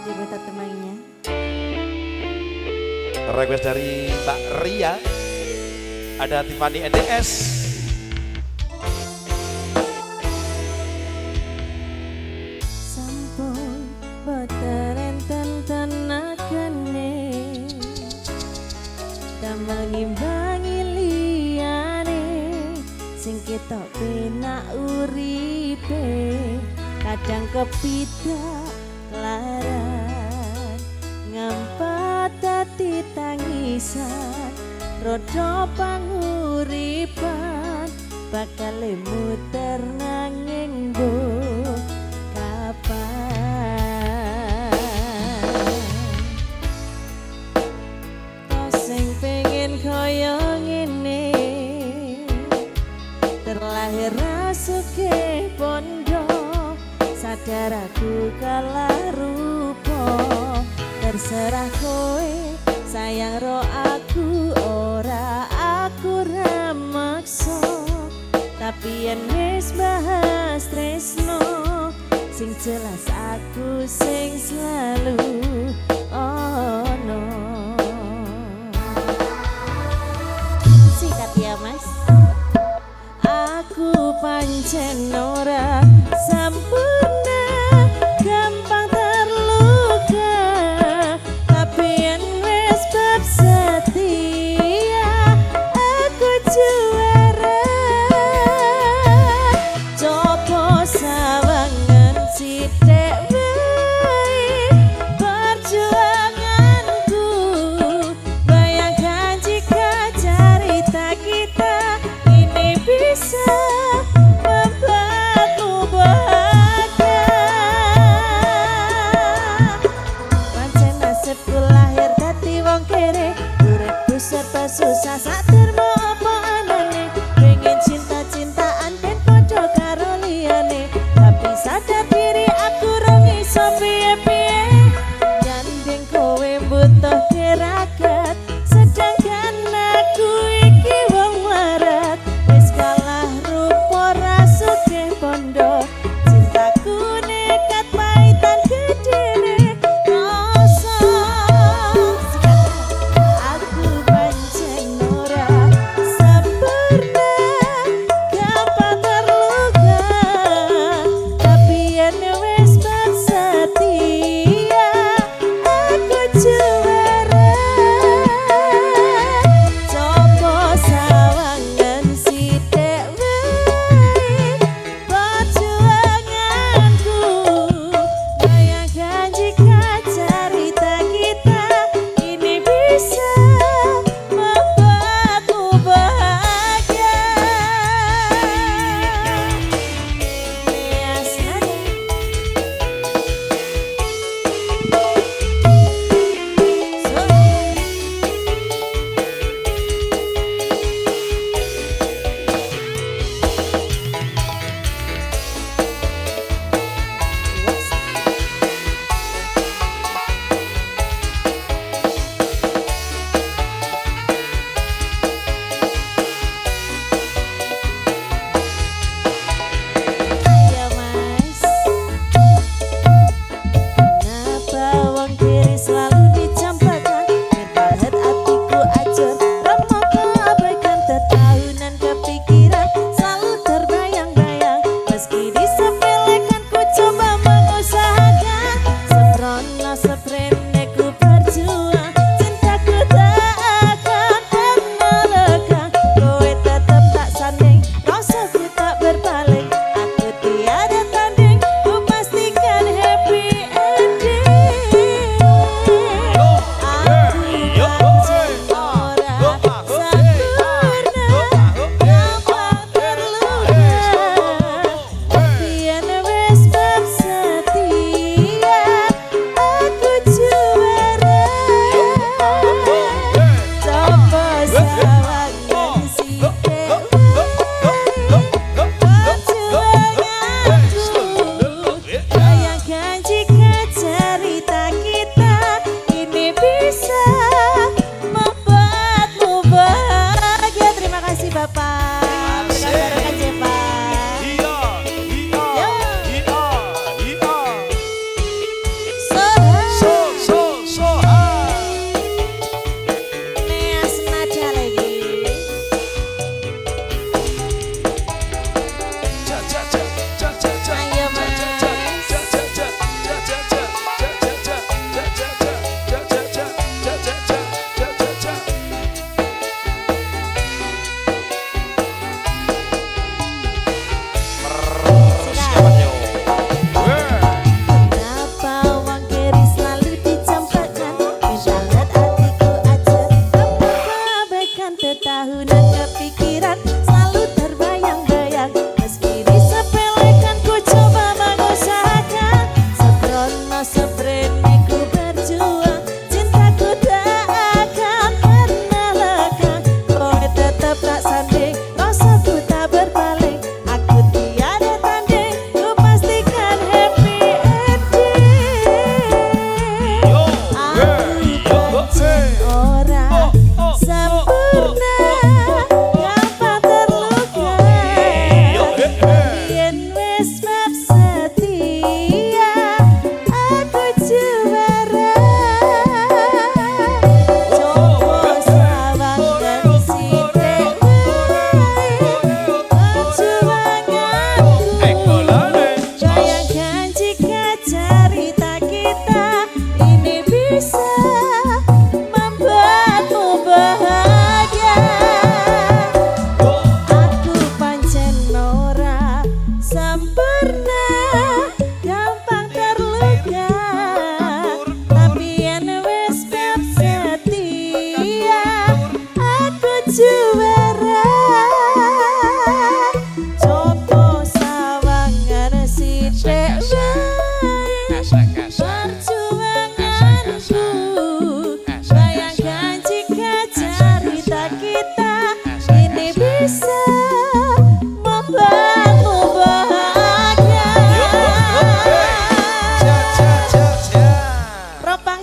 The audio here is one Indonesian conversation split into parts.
Diputar temannya. Request dari Mbak Ria. Ada Tiffany NDS. Sampun boten enten tenagane damel ngimbangi liyane sing ketok penak uripe kadang kepidak laran ngampat dadi tangisan rodo panguripan bakal muter nanging mbok kapan kau sing pengen kaya ngene terlahir rasuke pondo sadar aku kalah rupa terserah kowe sayang ro aku ora aku ramaksa tapi yen wis bahas tresno sing jelas aku sing selalu ono sikat ya mas aku pancen ora sampurna gampang terluka tapi yen wis bab setia aku juara coba sawangan sithik wae perjuanganku bayangkan jika cerita kita ini bisa membuatmu bahagia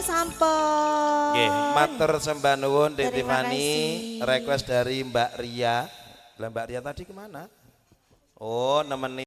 sampun. Nggih, matur sembah nuwun Dek Terima Tiffany. kasih. Request dari Mbak Ria. Lah Mbak Ria tadi kemana? Oh, nemeni